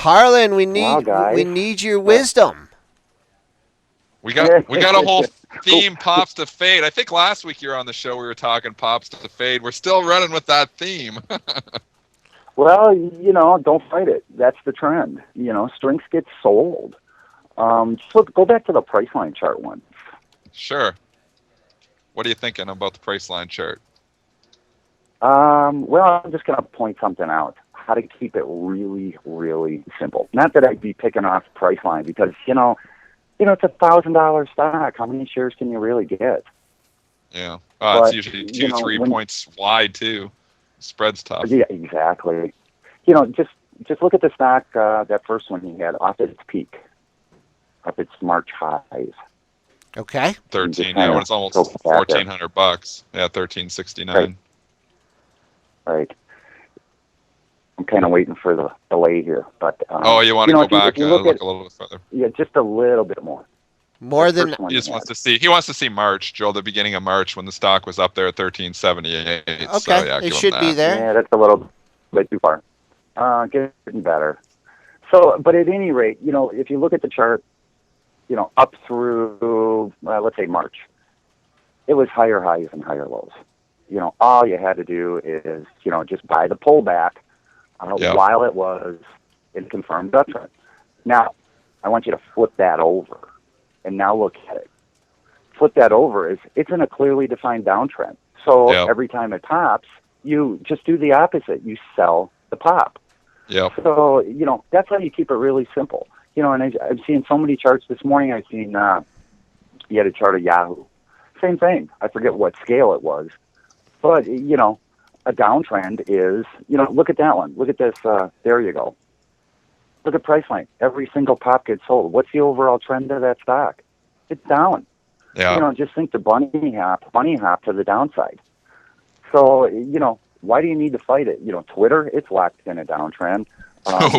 Harlan, Wow, we guys. need your wisdom. We got a whole theme pops to fade. I think last week you were on the show. We were talking pops to fade. We're still running with that theme. Well, don't fight it. That's the trend. Strengths get sold. Go back to the price line chart one. Sure. What are you thinking about the price line chart? Well, I'm just going to point something out. How to keep it really, really simple. Not that I'd be picking off price line because, it's $1,000 stock. How many shares can you really get? Yeah. It's usually 2-3 points wide, too. Spread's tough. Yeah, exactly. Just look at the stock, that first one he had, off its peak, off its March highs. Okay. 13, when it's almost $1,400. Yeah, $13.69. Right. I'm kind of waiting for the delay here, but you want to go back and look a little bit further? Yeah, just a little bit more. More than he just wants to see. He wants to see March, Joe, the beginning of March when the stock was up there at 13.78. Okay, so, yeah, it should be there. Yeah, that's a little bit too far. Getting better. So, but at any rate, if you look at the chart, up through let's say March, it was higher highs and higher lows. All you had to do is just buy the pullback while it was in confirmed uptrend. Now, I want you to flip that over. And now look at it. Flip that over it's in a clearly defined downtrend. So every time it pops, you just do the opposite. You sell the pop. Yeah. So, that's how you keep it really simple. And I've seen so many charts this morning. I've seen, you had a chart of Yahoo. Same thing. I forget what scale it was. But, a downtrend is, look at that one. Look at this. There you go. Look at price line. Every single pop gets sold. What's the overall trend of that stock? It's down. Yeah. Just think the bunny hop to the downside. So, why do you need to fight it? Twitter, it's locked in a downtrend.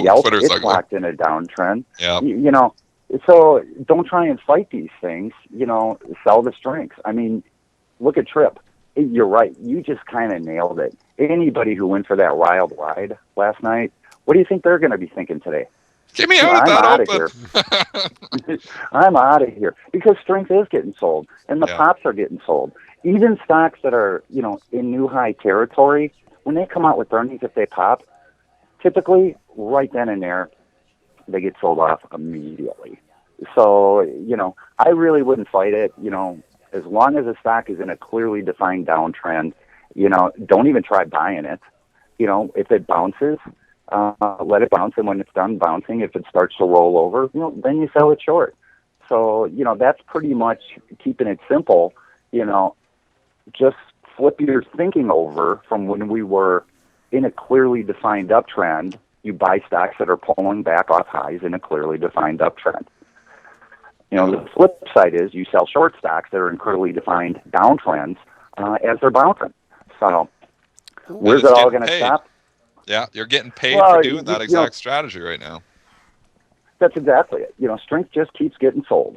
Yelp, it's locked in a downtrend. Yeah. So don't try and fight these things. Sell the strengths. I mean, look at Trip. You're right. You just kind of nailed it. Anybody who went for that wild ride last night, what do you think they're going to be thinking today? Get me out of that open. Here. I'm out of here because strength is getting sold and the pops are getting sold. Even stocks that are, in new high territory, when they come out with earnings, if they pop, typically right then and there, they get sold off immediately. So, I really wouldn't fight it. As long as the stock is in a clearly defined downtrend, don't even try buying it. If it bounces, let it bounce, and when it's done bouncing, if it starts to roll over, then you sell it short. So, that's pretty much keeping it simple. Just flip your thinking over from when we were in a clearly defined uptrend. You buy stocks that are pulling back off highs in a clearly defined uptrend. The flip side is you sell short stocks that are in clearly defined downtrends as they're bouncing. So, where's it all going to stop? Yeah, you're getting paid for doing that exact strategy right now. That's exactly it. Strength just keeps getting sold.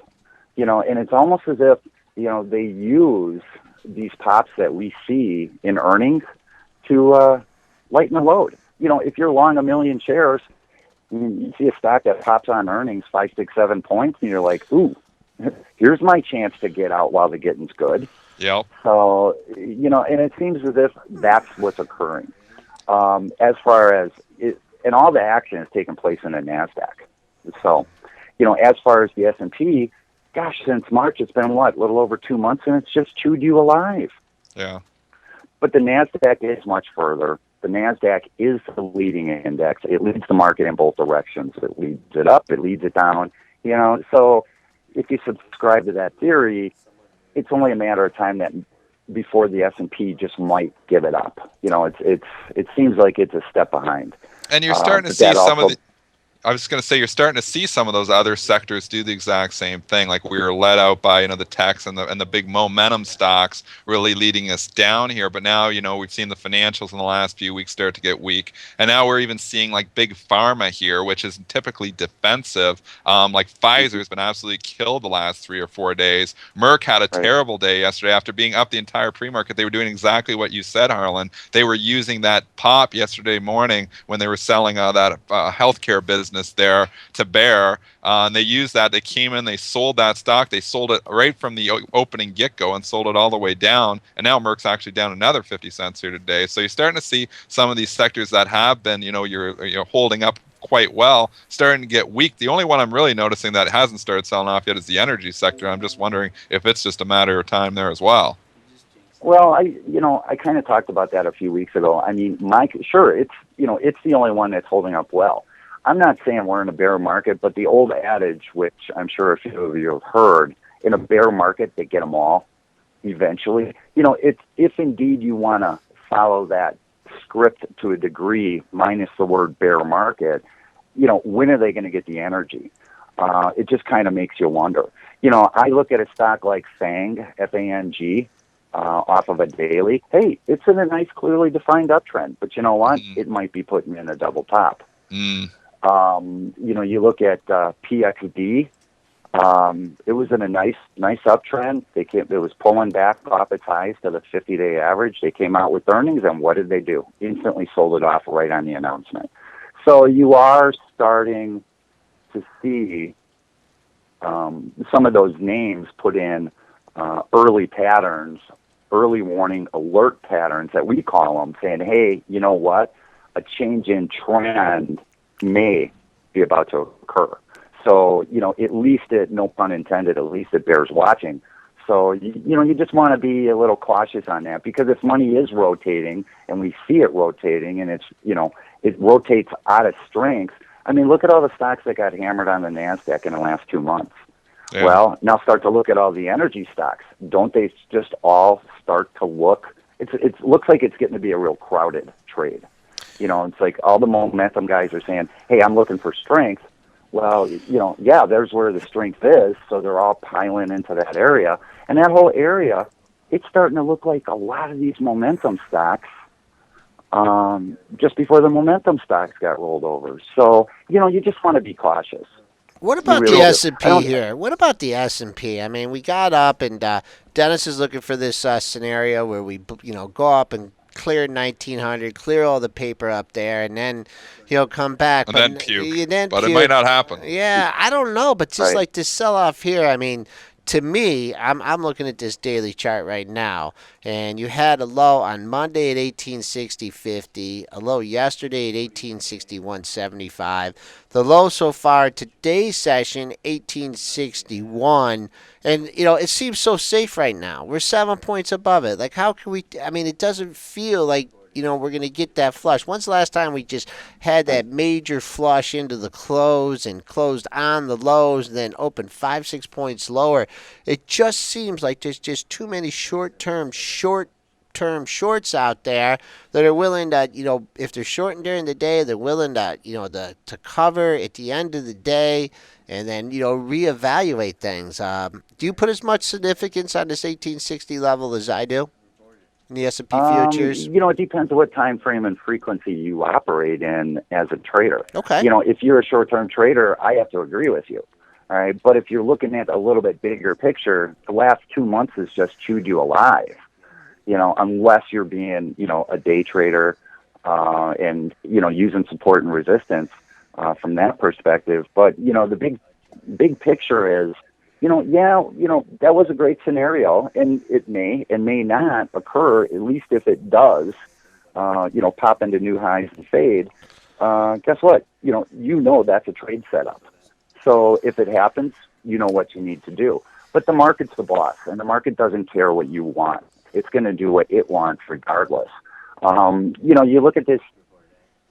And it's almost as if, they use these pops that we see in earnings to lighten the load. If you're long 1 million shares, you see a stock that pops on earnings 5, 6, 7 points, and you're like, ooh, here's my chance to get out while the getting's good. Yep. So, and it seems as if that's what's occurring. As far as and all the action is taking place in the NASDAQ. So, as far as the S&P, gosh, since March, it's been a little over 2 months, and it's just chewed you alive. Yeah. But the NASDAQ is much further. The NASDAQ is the leading index. It leads the market in both directions. It leads it up. It leads it down. So if you subscribe to that theory, it's only a matter of time that before the S&P just might give it up. It seems like it's a step behind. And you're starting to see some of the. I was going to say you're starting to see some of those other sectors do the exact same thing. Like we were led out by the techs and the big momentum stocks really leading us down here. But now we've seen the financials in the last few weeks start to get weak, and now we're even seeing like big pharma here, which is typically defensive. Like Pfizer's been absolutely killed the last 3 or 4 days. Merck had a terrible day yesterday after being up the entire pre-market. They were doing exactly what you said, Harlan. They were using that pop yesterday morning when they were selling that healthcare business business there to bear. And they used that. They came in, they sold that stock. They sold it right from the opening get-go and sold it all the way down. And now Merck's actually down another 50 cents here today. So you're starting to see some of these sectors that have been, you're holding up quite well, starting to get weak. The only one I'm really noticing that hasn't started selling off yet is the energy sector. I'm just wondering if it's just a matter of time there as well. Well, I kind of talked about that a few weeks ago. I mean, sure, it's the only one that's holding up well. I'm not saying we're in a bear market, but the old adage, which I'm sure a few of you have heard, in a bear market, they get them all eventually. If indeed you want to follow that script to a degree, minus the word bear market, when are they going to get the energy? It just kind of makes you wonder. I look at a stock like FANG, F-A-N-G, off of a daily. Hey, it's in a nice, clearly defined uptrend, but you know what? It might be putting in a double top. You look at PXD. It was in a nice uptrend. It was pulling back off its highs to the 50-day average. They came out with earnings, and what did they do? Instantly sold it off right on the announcement. So you are starting to see some of those names put in early patterns, early warning alert patterns that we call them, saying, hey, you know what? A change in trend may be about to occur. So, at least no pun intended, at least it bears watching. So, you just want to be a little cautious on that, because if money is rotating and we see it rotating and it's, it rotates out of strength. I mean, look at all the stocks that got hammered on the NASDAQ in the last 2 months. Yeah. Well, now start to look at all the energy stocks. Don't they just all start to look, it looks like it's getting to be a real crowded trade. It's like all the momentum guys are saying, hey, I'm looking for strength. Well, yeah, there's where the strength is, so they're all piling into that area. And that whole area, it's starting to look like a lot of these momentum stocks just before the momentum stocks got rolled over. So, you just want to be cautious. What about the S&P here? What about the S&P? I mean, we got up, and Dennis is looking for this scenario where we, go up and clear 1900, clear all the paper up there, and then he'll come back. And then puke. But it might not happen. Yeah, I don't know. But just like this sell-off here, I mean, to me, I'm looking at this daily chart right now, and you had a low on Monday at 1860.50, a low yesterday at 1861.75, the low so far today's session 1861, and it seems so safe right now. We're 7 points above it. Like, how can we? I mean, it doesn't feel like we're going to get that flush. When's the last time we just had that major flush into the close and closed on the lows and then opened 5-6 points lower? It just seems like there's just too many short-term shorts out there that are willing to, if they're shorting during the day, they're willing to, to cover at the end of the day and then, reevaluate things. Do you put as much significance on this 1860 level as I do? The S&P futures? It depends on what time frame and frequency you operate in as a trader. Okay. If you're a short-term trader, I have to agree with you. All right. But if you're looking at a little bit bigger picture, the last 2 months has just chewed you alive. Unless you're being, a day trader and, using support and resistance from that perspective. But, the big picture is, that was a great scenario, and it may and may not occur, at least if it does, pop into new highs and fade. Guess what? That's a trade setup. So if it happens, you know what you need to do. But the market's the boss, and the market doesn't care what you want. It's going to do what it wants regardless. You look at this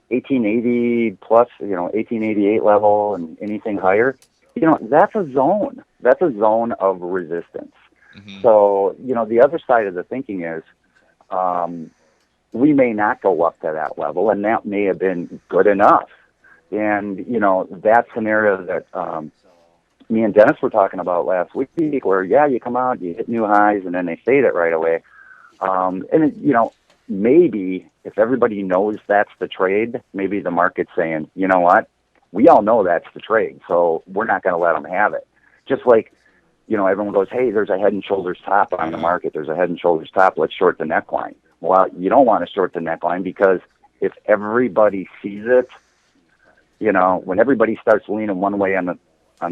1880 plus, 1888 level and anything higher, that's a zone. That's a zone of resistance. Mm-hmm. So, the other side of the thinking is we may not go up to that level, and that may have been good enough. And, that scenario that me and Dennis were talking about last week, where, you come out, you hit new highs, and then they fade it right away. Maybe if everybody knows that's the trade, maybe the market's saying, you know what? We all know that's the trade, so we're not going to let them have it. Just like, everyone goes, hey, there's a head and shoulders top on the market. There's a head and shoulders top. Let's short the neckline. Well, you don't want to short the neckline because if everybody sees it, When everybody starts leaning one way on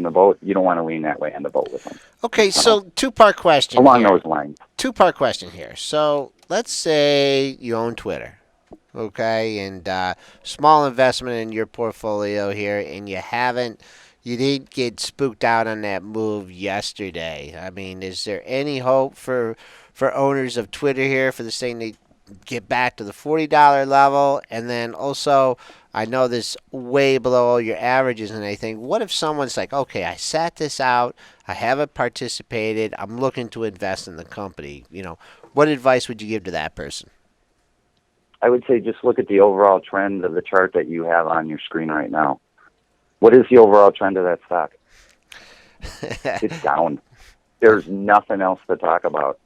the boat, you don't want to lean that way on the boat with them. Okay, so two-part question along here. those lines. Two-part question here. So let's say you own Twitter, okay, and small investment in your portfolio here, and you didn't get spooked out on that move yesterday. I mean, is there any hope for owners of Twitter here for this thing to get back to the $40 level? And then also, I know this way below all your averages and anything. What if someone's like, okay, I sat this out, I haven't participated, I'm looking to invest in the company. What advice would you give to that person? I would say just look at the overall trend of the chart that you have on your screen right now. What is the overall trend of that stock? It's down. There's nothing else to talk about.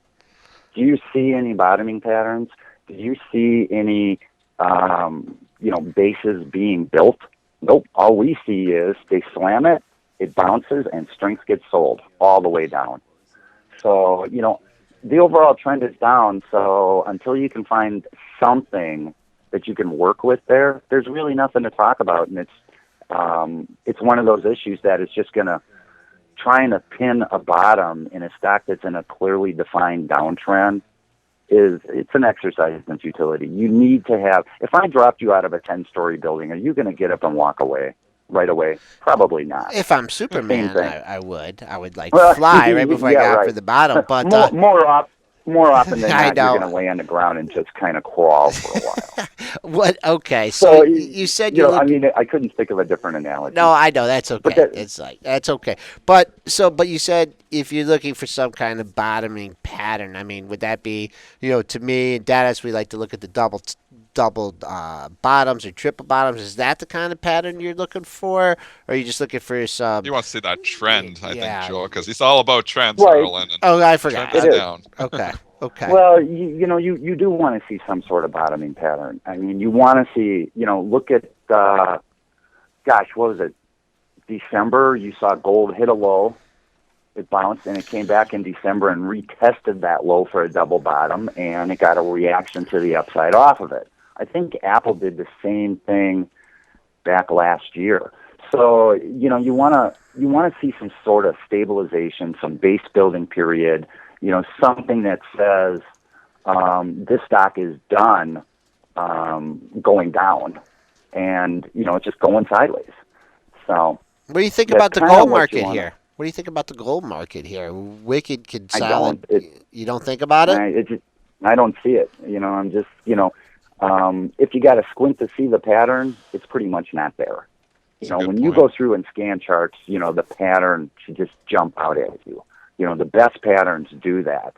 Do you see any bottoming patterns? Do you see any, bases being built? Nope. All we see is they slam it, it bounces, and strength gets sold all the way down. So, the overall trend is down. So until you can find something that you can work with there's really nothing to talk about. And it's one of those issues that is just going to trying to pin a bottom in a stock that's in a clearly defined downtrend it's an exercise in futility. You need to have, if I dropped you out of a 10-story building, are you going to get up and walk away right away? Probably not. If I'm Superman, I would. I would fly right before I got up to the bottom. But more often than not, you're going to lay on the ground and just kind of crawl for a while. What? Okay, so you said I couldn't think of a different analogy. No, I know that's okay. That's okay. But you said if you're looking for some kind of bottoming pattern, I mean, would that be to me and Dennis, we like to look at the double bottoms or triple bottoms. Is that the kind of pattern you're looking for, or are you just looking for some? You want to see that trend, I think, Joel, because it's all about trends, right. Harlan. Oh, I forgot. It is. Down. Okay. Well, you do want to see some sort of bottoming pattern. I mean, you want to see, look at, what was it? December, you saw gold hit a low. It bounced, and it came back in December and retested that low for a double bottom, and it got a reaction to the upside off of it. I think Apple did the same thing back last year. So, you want to see some sort of stabilization, some base building period, something that says this stock is done going down, and it's just going sideways. So, what do you think about the gold market here? What do you think about the gold market here? Wicked could silent. You don't think about it? I don't see it. I'm just if you got to squint to see the pattern, it's pretty much not there. When you go through and scan charts, the pattern should just jump out at you. The best patterns do that.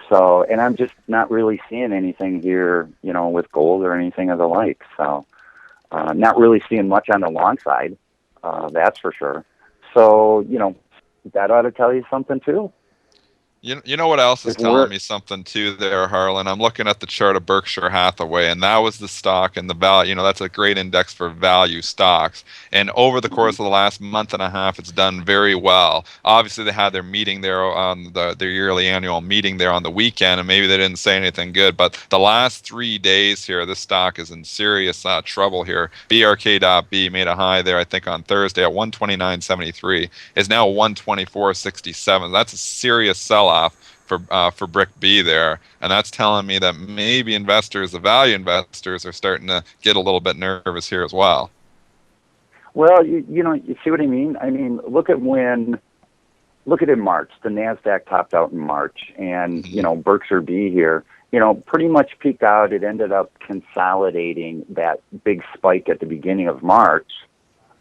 So, and I'm just not really seeing anything here, with gold or anything of the like. So, not really seeing much on the long side, that's for sure. So, that ought to tell you something too. You know what else is telling me something too there, Harlan? I'm looking at the chart of Berkshire Hathaway, and that was the stock and the value. That's a great index for value stocks. And over the course of the last month and a half, it's done very well. Obviously, they had their meeting there on their yearly annual meeting there on the weekend, and maybe they didn't say anything good. But the last 3 days here, this stock is in serious trouble here. BRK.B made a high there, I think, on Thursday at 129.73. Is now 124.67. That's a serious sell-off for Brick B there, and that's telling me that maybe investors, the value investors, are starting to get a little bit nervous here as well. Well, you see what I mean? I mean, look at in March, the NASDAQ topped out in March, and Berkshire B here, pretty much peaked out. It ended up consolidating that big spike at the beginning of March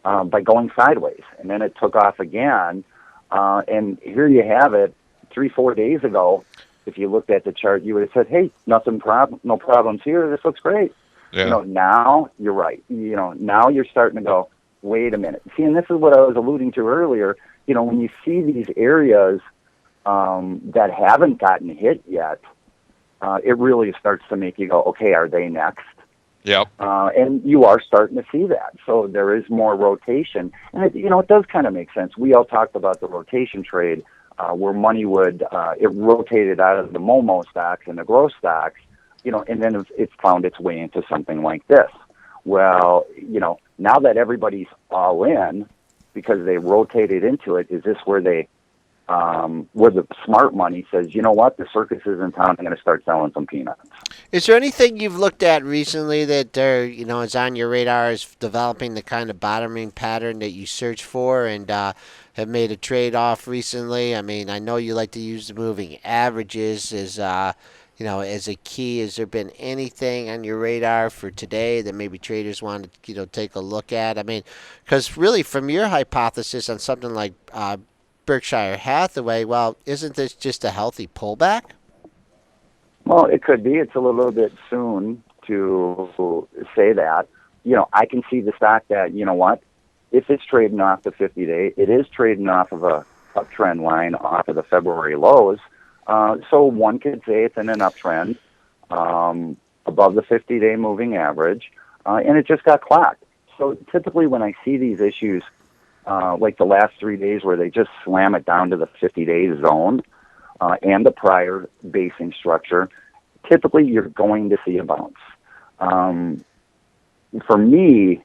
by going sideways, and then it took off again, and here you have it. 3-4 days ago, if you looked at the chart, you would have said, "Hey, no problems here. This looks great." Yeah. Now you're right. Now you're starting to go, "Wait a minute." See, and this is what I was alluding to earlier. When you see these areas that haven't gotten hit yet, it really starts to make you go, "Okay, are they next?" Yep. And you are starting to see that. So there is more rotation, and it does kind of make sense. We all talked about the rotation trade. Where money it rotated out of the Momo stocks and the growth stocks, and then it's found its way into something like this. Well, Now that everybody's all in because they rotated into it, is this where where the smart money says, you know what, the circus is in town, I'm going to start selling some peanuts? Is there anything you've looked at recently that is on your radar as developing the kind of bottoming pattern that you search for and have made a trade off recently? I mean, I know you like to use the moving averages as as a key. Has there been anything on your radar for today that maybe traders want to take a look at? I mean, because really, from your hypothesis on something like Berkshire Hathaway, well, isn't this just a healthy pullback? Well, it could be. It's a little bit soon to say that. I can see the stock that, you know what, if it's trading off the 50-day, it is trading off of a uptrend line off of the February lows. So one could say it's in an uptrend above the 50-day moving average, and it just got clocked. So typically when I see these issues, like the last 3 days where they just slam it down to the 50-day zone, and the prior basing structure, typically you're going to see a bounce. For me,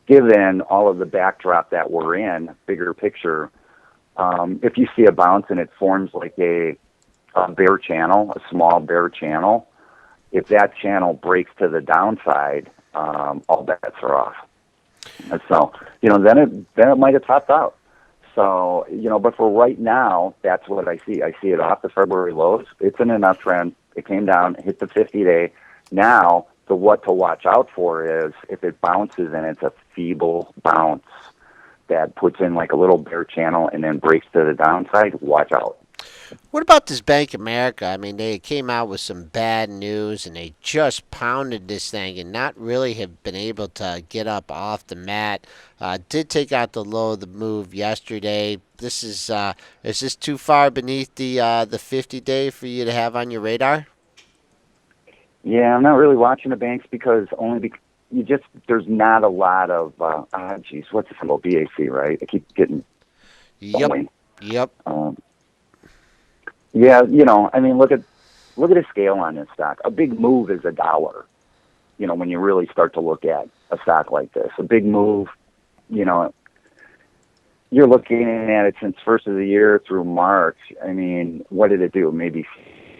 given all of the backdrop that we're in, bigger picture, if you see a bounce and it forms like a bear channel, a small bear channel, if that channel breaks to the downside, all bets are off. And so, then it might have topped out. So, but for right now, that's what I see. I see it off the February lows. It's in an uptrend. It came down, hit the 50-day. Now, what to watch out for is if it bounces and it's a feeble bounce that puts in like a little bear channel and then breaks to the downside, watch out. What about this Bank of America? I mean, they came out with some bad news and they just pounded this thing and not really have been able to get up off the mat. Did take out the low of the move yesterday. This is this too far beneath the 50-day for you to have on your radar? Yeah, I'm not really watching the banks because there's not a lot of what's the symbol? BAC, right? I keep getting going. Yep. Yeah, I mean, look at a scale on this stock. A big move is $1. When you really start to look at a stock like this, a big move, you're looking at it since first of the year through March. I mean, what did it do? Maybe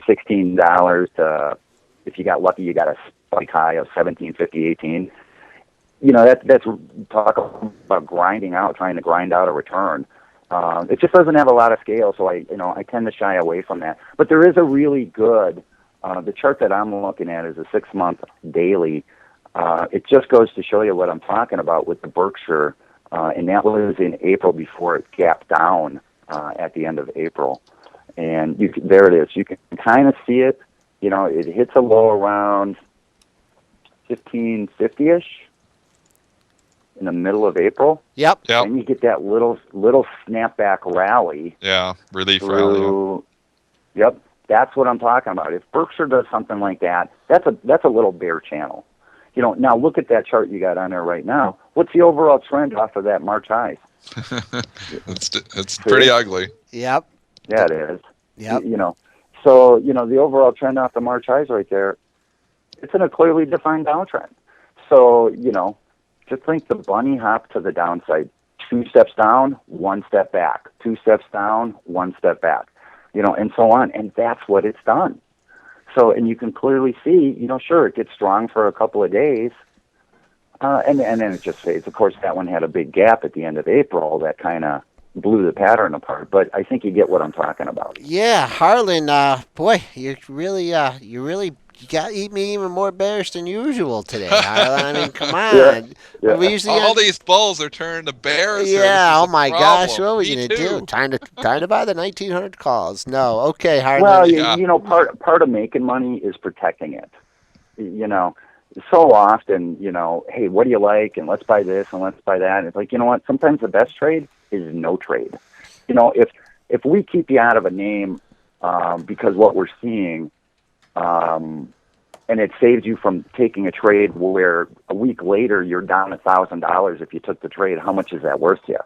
$16 to, if you got lucky, you got a spike high of 17.50, 18. That's talk about trying to grind out a return. It just doesn't have a lot of scale, so I tend to shy away from that. But there is a really good, the chart that I'm looking at is a 6-month daily. It just goes to show you what I'm talking about with the Berkshire, and that was in April before it gapped down at the end of April. And there it is. You can kind of see it. It hits a low around 1550-ish. In the middle of April. Yep. And you get that little snapback rally. Yeah, relief rally. Yep. That's what I'm talking about. If Berkshire does something like that, that's a little bear channel. Now look at that chart you got on there right now. What's the overall trend off of that March highs? it's pretty ugly. Yep. Yeah, it is. Yep. So, the overall trend off the March highs right there, it's in a clearly defined downtrend. So, just think the bunny hop to the downside. 2 steps down, 1 step back. 2 steps down, 1 step back. And so on. And that's what it's done. So, and you can clearly see, sure, it gets strong for a couple of days, and then it just fades. Of course, that one had a big gap at the end of April that kind of blew the pattern apart. But I think you get what I'm talking about. Yeah, Harlan, boy, you got eat me even more bearish than usual today, Harlan. I mean, come on. Yeah. We usually all these bulls are turning to bears. Yeah. Oh my gosh, what are we Me gonna do? Time to buy the 1900 calls. No. Okay, Harlan. Well, part of making money is protecting it. So often, hey, what do you like? And let's buy this and let's buy that. And it's like, you know what? Sometimes the best trade is no trade. If we keep you out of a name because what we're seeing. And it saves you from taking a trade where a week later you're down $1,000 if you took the trade. How much is that worth to you?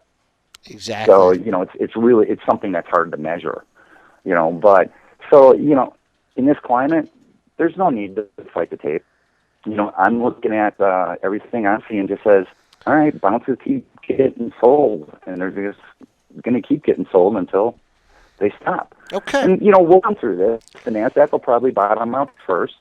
Exactly. So it's something that's hard to measure, But so in this climate, there's no need to fight the tape. I'm looking at everything I'm seeing just says all right, bounces keep getting sold, and they're just going to keep getting sold until they stop. Okay. And, we'll come through this. The NASDAQ will probably bottom out first.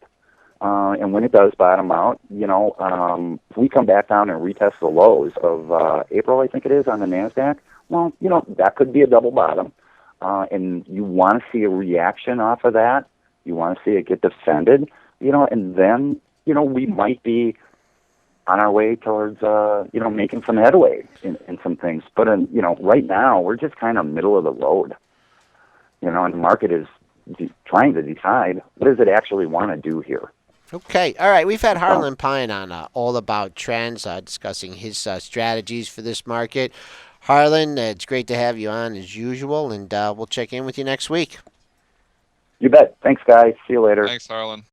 And when it does bottom out, if we come back down and retest the lows of April, I think it is, on the NASDAQ, well, that could be a double bottom. And you want to see a reaction off of that. You want to see it get defended, and then, we might be on our way towards, making some headway in some things. But, right now, we're just kind of middle of the road, and the market is trying to decide what does it actually want to do here. Okay. All right. We've had Harlan Pyan on All About Trends, discussing his strategies for this market. Harlan, it's great to have you on as usual, and we'll check in with you next week. You bet. Thanks, guys. See you later. Thanks, Harlan.